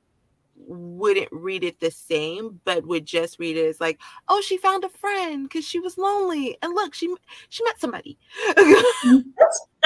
wouldn't read it the same, but would just read it as like, oh, she found a friend because she was lonely, and look, she met somebody. That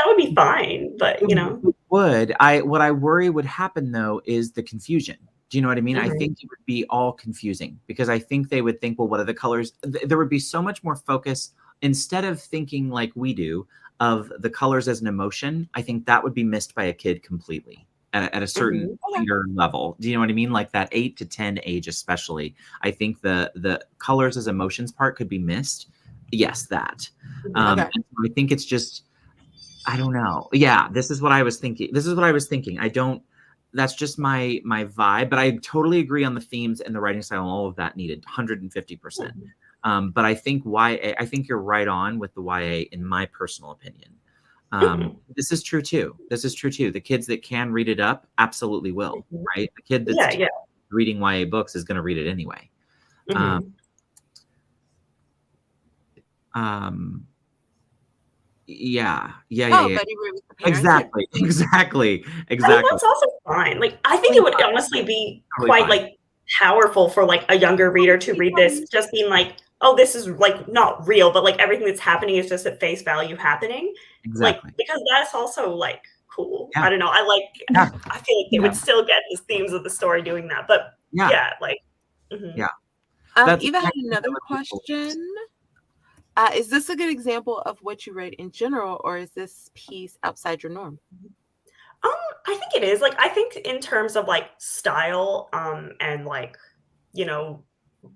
would be fine, but you know, It would. What I worry would happen though is the confusion. Do you know what I mean? I think it would be all confusing because I think they would think, well, what are the colors? There would be so much more focus instead of thinking like we do of the colors as an emotion. I think that would be missed by a kid completely at a certain later level. Do you know what I mean? Like that 8 to 10 age, especially. I think the colors as emotions part could be missed. Yes, that. And so I think it's just, I don't know. Yeah, this is what I was thinking. I don't, that's just my vibe, but I totally agree on the themes and the writing style and all of that needed 150%. But I think I think you're right on with the YA in my personal opinion. This is true too. The kids that can read it up absolutely will, right? The kid that's reading YA books is going to read it anyway. Yeah. But you were with the parents. Exactly. I mean, that's also fine. Like, I think it would honestly be quite like powerful for like a younger reader to read this, just being like, oh, this is like not real, but like everything that's happening is just at face value happening. Exactly. Like, because that's also like cool. Yeah. I don't know. I feel like they would still get the themes of the story doing that. But yeah like yeah. Eva had another question. Is this a good example of what you write in general, or is this piece outside your norm? I think it is. Like, I think in terms of like style, and like, you know,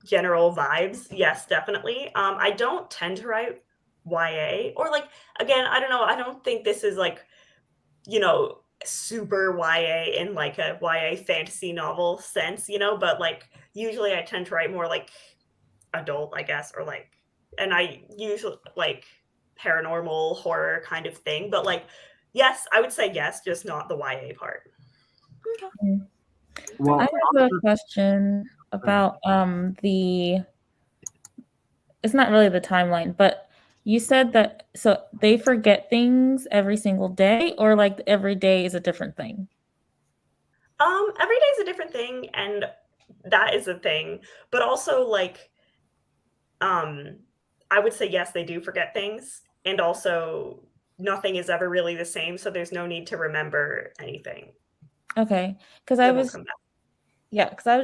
general vibes, yes, definitely. I don't tend to write YA, or like, again, I don't know. I don't think this is like, you know, super YA in like a YA fantasy novel sense, you know, but like usually I tend to write more like adult, I guess, or like, and I usually like paranormal horror kind of thing, but like, yes, I would say yes, just not the YA part. Well, I have a question about it's not really the timeline, but you said that so they forget things every single day, or like every day is a different thing? Every day is a different thing, and that is a thing, but also like I would say yes, they do forget things, and also nothing is ever really the same, so there's no need to remember anything. Okay, because I was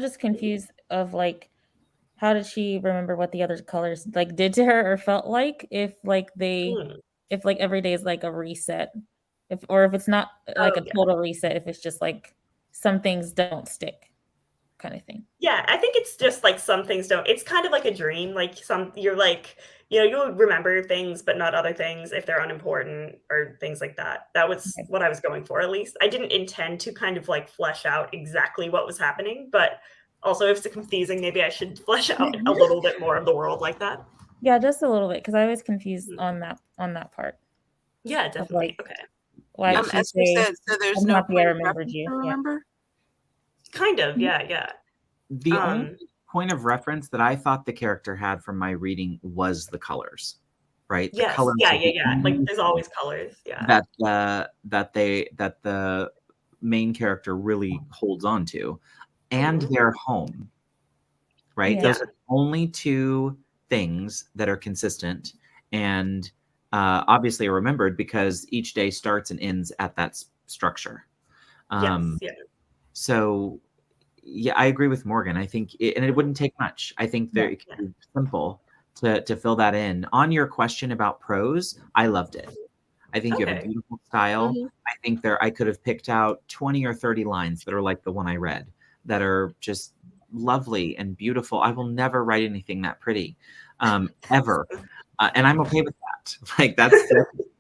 just confused of like, how did she remember what the other colors like did to her or felt like if like if like every day is like a reset, if it's not like a total reset, if it's just like some things don't stick kind of thing. Yeah, I think it's just like some things don't. It's kind of like a dream. Like you're like, you know, you'll remember things, but not other things if they're unimportant or things like that. That was what I was going for, at least. I didn't intend to kind of like flesh out exactly what was happening, but also if it's confusing, maybe I should flesh out a little bit more of the world like that. Yeah, just a little bit, because I was confused on that part. Yeah, definitely. Like, why did she say, so there's I'm no happy I remembered you. Remember? Kind of, yeah. The only point of reference that I thought the character had from my reading was the colors, right? Yes, the colors yeah. Like there's always colors, yeah. That the main character really holds on to, and their home, right? Those are the only two things that are consistent and obviously are remembered because each day starts and ends at that structure. So yeah, I agree with Morgan. I think it wouldn't take much. I think it can be simple to fill that in. On your question about prose, I loved it. I think you have a beautiful style. I think I could have picked out 20 or 30 lines that are like the one I read that are just lovely and beautiful. I will never write anything that pretty, ever. And I'm okay with that. Like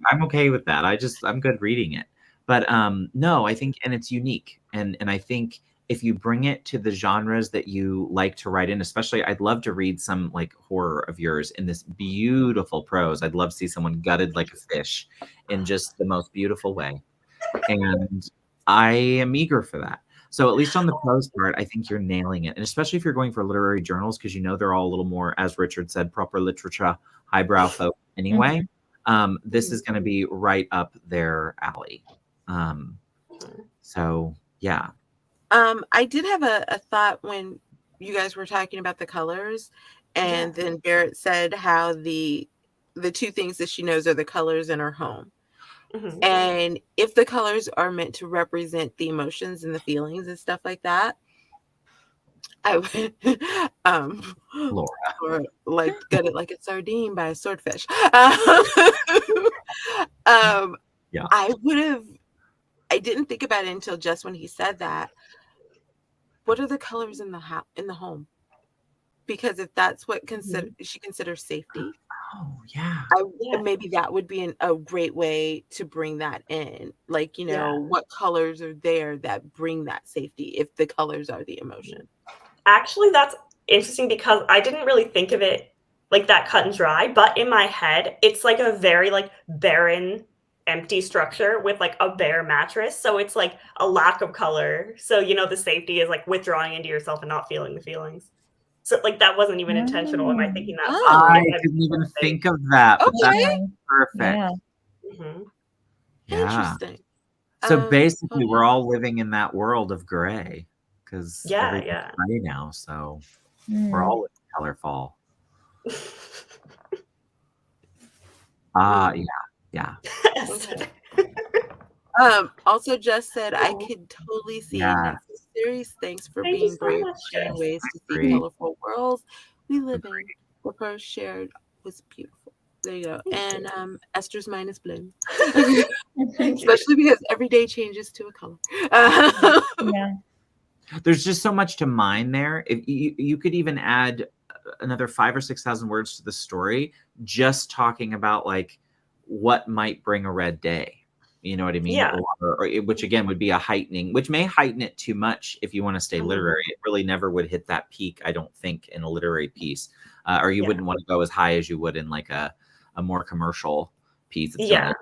I'm okay with that. I'm good reading it. But no, I think, and it's unique. And I think if you bring it to the genres that you like to write in, especially, I'd love to read some like horror of yours in this beautiful prose. I'd love to see someone gutted like a fish in just the most beautiful way. And I am eager for that. So at least on the prose part, I think you're nailing it. And especially if you're going for literary journals, because they're all a little more, as Richard said, proper literature, highbrow folk anyway. This is going to be right up their alley. So yeah. I did have a thought when you guys were talking about the colors, and then Barrett said how the two things that she knows are the colors in her home. And if the colors are meant to represent the emotions and the feelings and stuff like that, I would Laura. or like gut it like a sardine by a swordfish. Yeah. I didn't think about it until just when he said that. What are the colors in the home? Because if that's what she considers safety, maybe that would be a great way to bring that in. Like, what colors are there that bring that safety if the colors are the emotion? Actually, that's interesting because I didn't really think of it like that cut and dry, but in my head, it's like a very like barren, empty structure with like a bare mattress. So it's like a lack of color. So, the safety is like withdrawing into yourself and not feeling the feelings. So like that wasn't even intentional. Am I thinking that? I didn't even think of that. But Okay. That's perfect. Interesting. So basically, we're all living in that world of gray because everything's gray now. So we're all colorful. Yeah. Also, Jess said I could totally see it. Series, thanks for being brave and sharing ways to see colorful worlds we live in. The prose shared was beautiful. There you go. And Esther's mind is blown. Especially because every day changes to a color. There's just so much to mine there. If you could even add another 5,000 or 6,000 words to the story, just talking about like what might bring a red day. You know what I mean? Yeah. Or which again would be a heightening, which may heighten it too much if you want to stay literary. It really never would hit that peak, I don't think, in a literary piece. Or you wouldn't want to go as high as you would in like a more commercial piece. But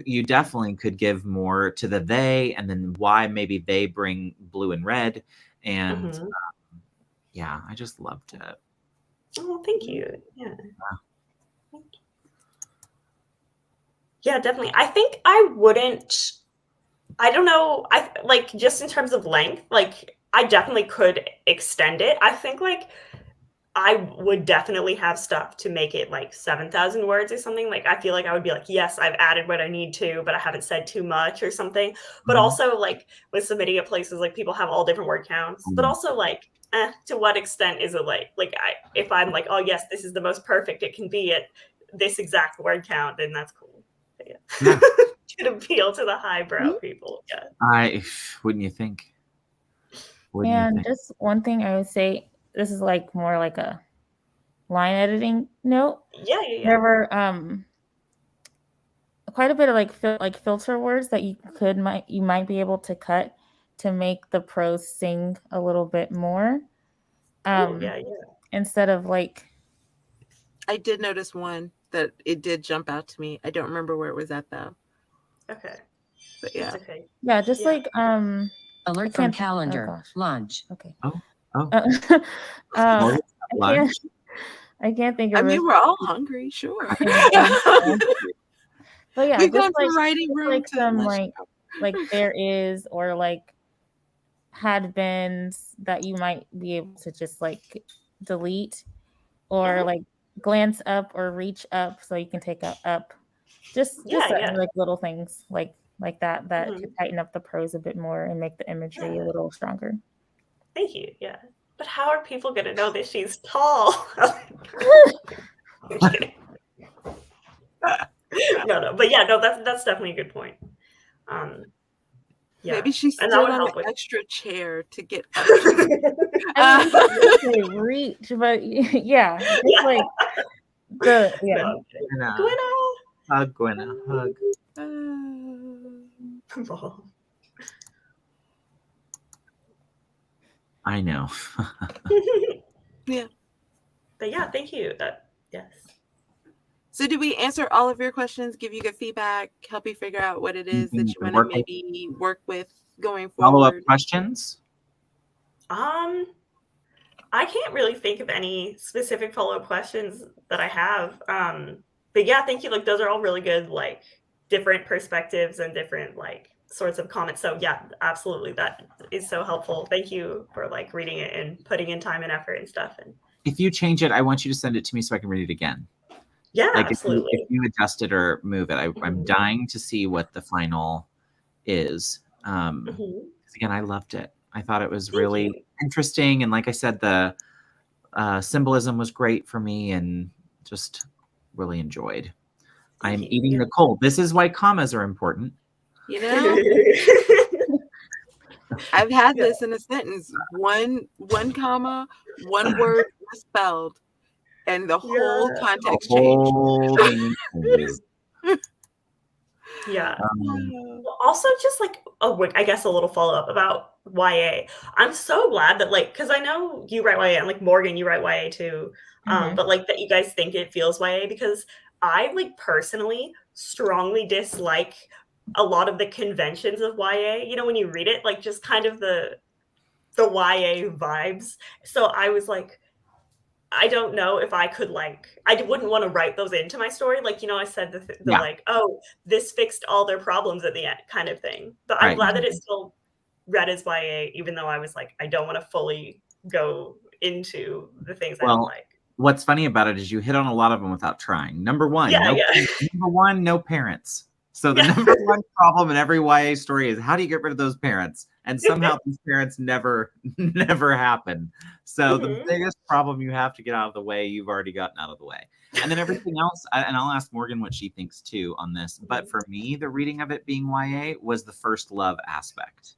you definitely could give more to the they, and then why maybe they bring blue and red. And I just loved it. Oh, thank you. Yeah. Yeah, definitely. I think I don't know. I like just in terms of length, like I definitely could extend it. I think like I would definitely have stuff to make it like 7,000 words or something. Like I feel like I would be like, yes, I've added what I need to, but I haven't said too much or something. But also like with submitting at places, like people have all different word counts. But also like, to what extent is it if I'm like, oh yes, this is the most perfect it can be at this exact word count, then that's cool. Yeah. Could appeal to the highbrow people. Yeah. Wouldn't you think? Just one thing I would say, this is like more like a line editing note. Yeah. There were quite a bit of like filter words that you might be able to cut to make the prose sing a little bit more. Instead of like, I did notice one that it did jump out to me. I don't remember where it was at though. Okay. But yeah. Okay. Yeah, just like alert from calendar. Lunch. Okay. I can't think of it. I mean, we're all hungry, sure. But yeah, we've just gone from writing room like to some like there is, or like had beens that you might be able to just like delete, or like glance up or reach up so you can take up. Just like little things like that could tighten up the prose a bit more and make the imagery a little stronger. Thank you. Yeah. But how are people going to know that she's tall? I'm kidding. No. But yeah, no, that's definitely a good point. Yeah. Maybe she stood on an extra chair to get up. I mean, reach, but yeah, it's like the Gwenna, hug. I know. Yeah. But yeah, thank you. Yes. So did we answer all of your questions, give you good feedback, help you figure out what it is that you want to maybe work with going Follow-up forward? questions? I can't really think of any specific follow-up questions that I have. But yeah, thank you. Like those are all really good, like different perspectives and different like sorts of comments. So yeah, absolutely. That is so helpful. Thank you for like reading it and putting in time and effort and stuff. And if you change it, I want you to send it to me so I can read it again. Yeah, like absolutely. If you adjust it or move it, I'm dying to see what the final is. Because again, I loved it. I thought it was really interesting, and like I said, the symbolism was great for me, and just really enjoyed. I'm eating Nicole. This is why commas are important. You know, I've had this in a sentence: one comma, one word misspelled, and the whole context changed. Yeah. Also, just like I guess a little follow up about YA. I'm so glad that like, because I know you write YA and like Morgan, you write YA too. But like that you guys think it feels YA, because I like personally strongly dislike a lot of the conventions of YA. You know, when you read it, like just kind of the YA vibes. So I was like, I don't know if I could I wouldn't want to write those into my story. Like, you know, I said the like, oh, this fixed all their problems at the end kind of thing. But I'm glad that it's still read as YA, even though I was like, I don't want to fully go into the things I don't like. What's funny about it is you hit on a lot of them without trying. Number one, no parents. So the number one problem in every YA story is how do you get rid of those parents? And somehow these parents never happen. So the biggest problem you have to get out of the way, you've already gotten out of the way. And then everything else, and I'll ask Morgan what she thinks too on this. But for me, the reading of it being YA was the first love aspect,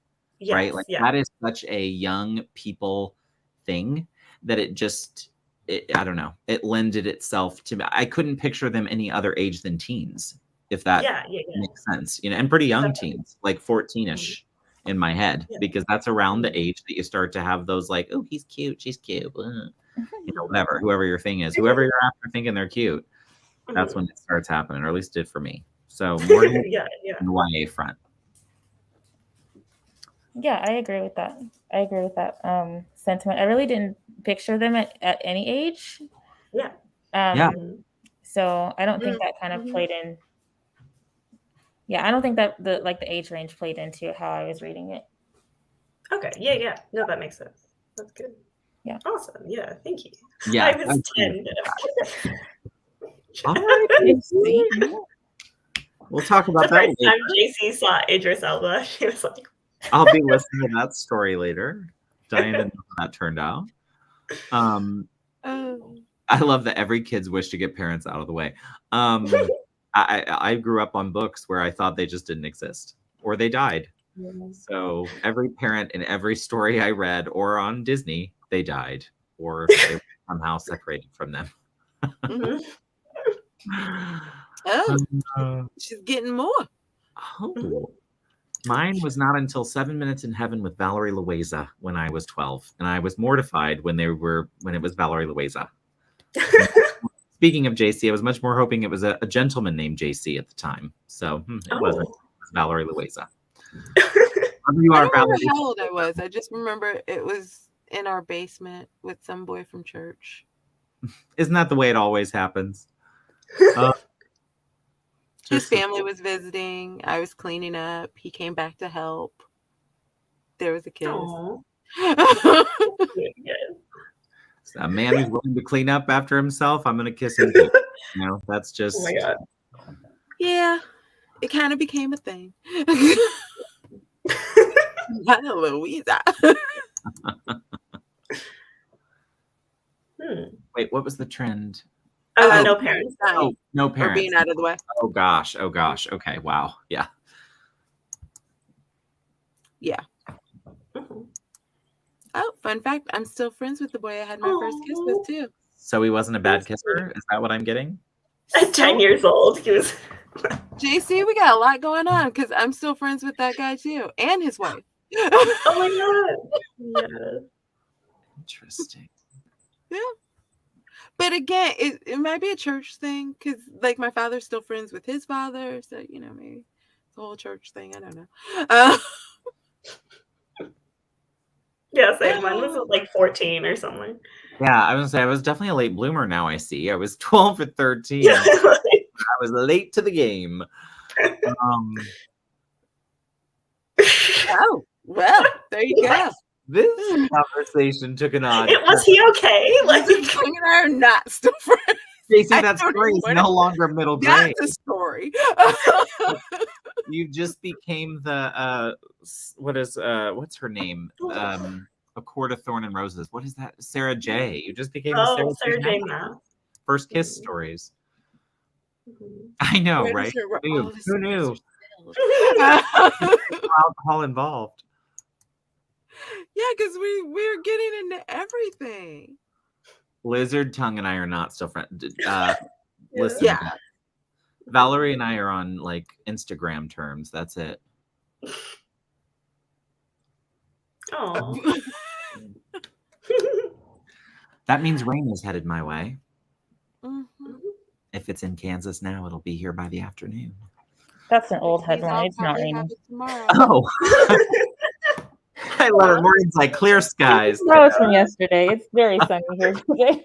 right? Like that is such a young people thing that it just, I don't know, it lended itself to me. I couldn't picture them any other age than teens, if that makes sense, you know, and pretty young teens, like 14-ish in my head, because that's around the age that you start to have those like, oh, he's cute, she's cute, you know, whatever, whoever your thing is, whoever you're after thinking they're cute, that's when it starts happening, or at least did for me. So more on the YA front. Yeah, I agree with that. Sentiment. I really didn't picture them at any age. So I don't think that kind of played in. Yeah, I don't think that the age range played into how I was reading it. Okay. Yeah. No, that makes sense. That's good. Yeah. Awesome. Yeah. Thank you. Yeah. I was 10. All right. We'll talk about that later. JC saw Idris Elba. She was like, I'll be listening to that story later. Dying to know how that turned out. I love that every kid's wish to get parents out of the way. I grew up on books where I thought they just didn't exist or they died. So every parent in every story I read or on Disney, they died or they were somehow separated from them. She's getting more. Oh. Mine was not until 7 Minutes in Heaven with Valerie Loaiza when I was 12, and I was mortified when it was Valerie Loaiza. Speaking of JC, I was much more hoping it was a gentleman named JC at the time. So it wasn't. It was Valerie Loaiza. You are, I don't remember how old I was. I just remember it was in our basement with some boy from church. Isn't that the way it always happens? His family was visiting. I was cleaning up. He came back to help. There was a kiss. A man who's willing to clean up after himself, I'm going to kiss him too. You know, that's just... Oh my God. Yeah, it kind of became a thing. Not a Louisa. Wait, what was the trend? No parents. Oh, no parents. Or being out of the way. Oh gosh. Okay, wow. Yeah. Oh, fun fact, I'm still friends with the boy I had my first kiss with too. So he wasn't a bad kisser? Is that what I'm getting? At 10 years old, he was... JC, we got a lot going on because I'm still friends with that guy too, and his wife. Oh my God. Yeah. Interesting. Yeah. But again, it might be a church thing because, like, my father's still friends with his father, so maybe it's a whole church thing. I don't know. Yeah, same. Mine was like 14 or something. Yeah, I was gonna say I was definitely a late bloomer. Now I see. I was 12 at 13. Yeah. I was late to the game. Oh, well, there you go. This conversation took an odd. Was he okay? Like, Tongue and I are not still friends. JC, that story is no longer middle grade. That's a story. You just became the what's her name? A Court of Thorn and Roses. What is that? Sarah J. You just became the Sarah J. Maas. First kiss stories. I know, right? Who knew? Alcohol involved. Yeah, because we're getting into everything. Lizard Tongue and I are not still friends. Listen, Yeah. Valerie and I are on like Instagram terms. That's it. Oh. That means rain is headed my way. Mm-hmm. If it's in Kansas now, it'll be here by the afternoon. That's an old headline. It's not raining. Oh. I love it. Morning's like clear skies. That was from yesterday. It's very sunny here today.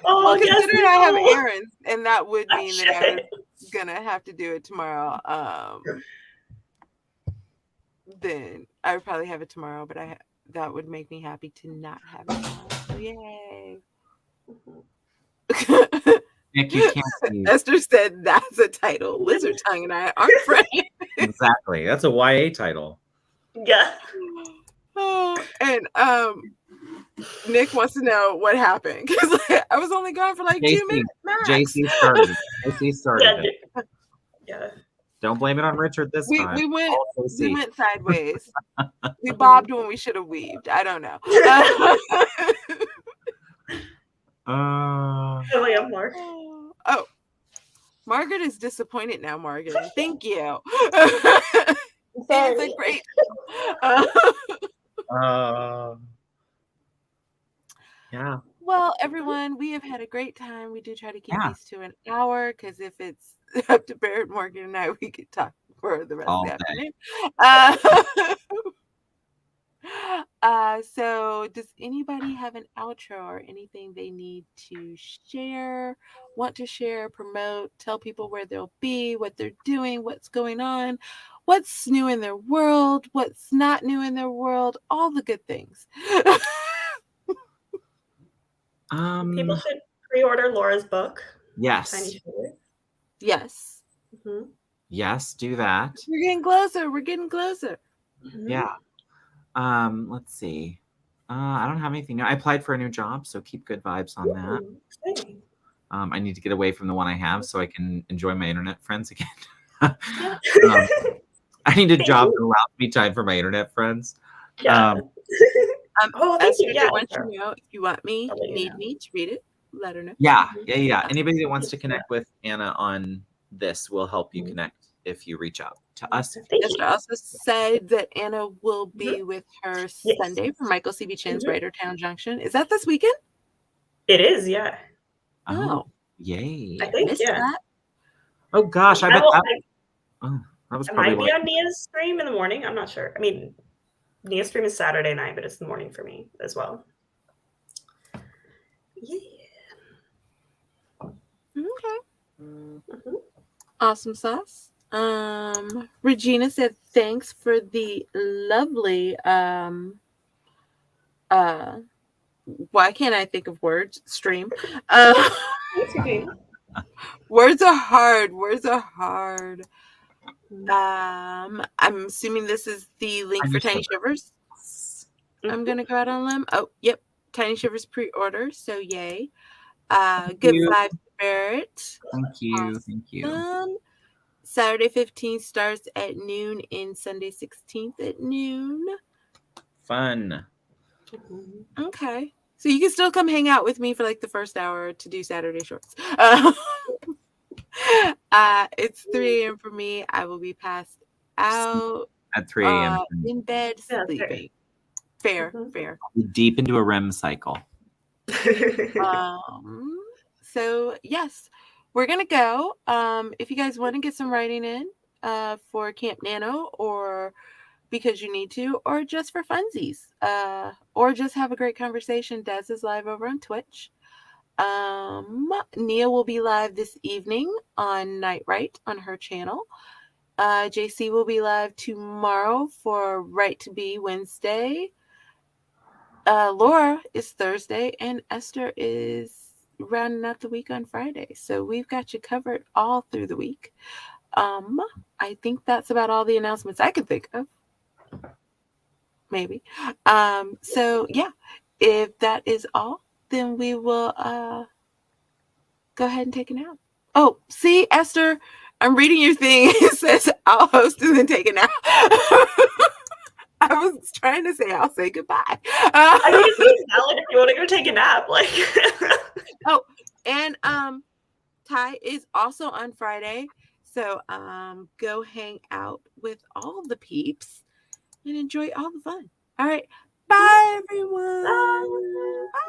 Well, considering I have errands, and that would mean that I was gonna have to do it tomorrow. Then I would probably have it tomorrow, but that would make me happy to not have it tomorrow. So yay! Nick, you can't see. Esther said that's a title. Lizard Tongue and I aren't friends. Exactly. That's a YA title. Yeah. Oh, and Nick wants to know what happened because I was only gone for like 2 minutes. JC started. JC started. Yeah. Don't blame it on Richard this time. We went sideways. We bobbed when we should have weaved. I don't know. Mark. Oh, Margaret is disappointed now, Margaret. Thank you. It's a great. Yeah. Well, everyone, we have had a great time. We do try to keep these to an hour because if it's up to Barrett, Morgan, and I, we could talk for the rest of the afternoon. So does anybody have an outro or anything they need to share, want to share, promote, tell people where they'll be, what they're doing, what's going on, what's new in their world, what's not new in their world, all the good things. People should pre-order Laura's book. Yes. Yes. Mm-hmm. Yes, do that. We're getting closer. We're getting closer. Mm-hmm. Yeah. Let's see. I don't have anything new. I applied for a new job, so keep good vibes on that. I need to get away from the one I have so I can enjoy my internet friends again. I need a job that allows me time for my internet friends. Yeah. Thank you. Yeah, want you know, if you want me, need me to read it, let her know. Yeah. Anybody that wants to connect with Anna on this will help you connect if you reach out to us. Esther also said that Anna will be with her Sunday for Michael C.B. Chin's Writer Town Junction. Is that this weekend? It is, yeah. Oh. Yay. I think, that. Oh, gosh. I bet that was probably might be on Nia's stream in the morning. I'm not sure. I mean, Nia's stream is Saturday night, but it's the morning for me as well. Yeah. Okay. Awesome sauce. Regina said thanks for the lovely why can't I think of words? Stream. Words are hard. I'm assuming this is the link for Tiny Shivers. I'm gonna go out on a limb. Oh, yep. Tiny Shivers pre-order, so yay. Good vibes, Barrett. Thank you. Thank you. Saturday 15th starts at noon and Sunday 16th at noon. Fun. Okay. So you can still come hang out with me for like the first hour to do Saturday shorts. It's 3 a.m. for me. I will be passed out at 3 a.m. in bed sleeping. Fair. Deep into a REM cycle. So yes, we're gonna go. If you guys want to get some writing in for Camp Nano, or because you need to, or just for funsies, or just have a great conversation, Des is live over on Twitch. Nia will be live this evening on Night Right on her channel. JC will be live tomorrow for Right to Be Wednesday. Laura is Thursday, and Esther is rounding out the week on Friday. So we've got you covered all through the week. I think that's about all the announcements I can think of. Maybe. So yeah, if that is all, then we will go ahead and take a nap. Oh, see, Esther, I'm reading your thing. It says I'll host and then take a nap. I was trying to say I'll say goodbye. I mean, it's valid if you want to go take a nap. Like, oh, and Ty is also on Friday, so go hang out with all the peeps and enjoy all the fun. All right, bye everyone. bye. Bye.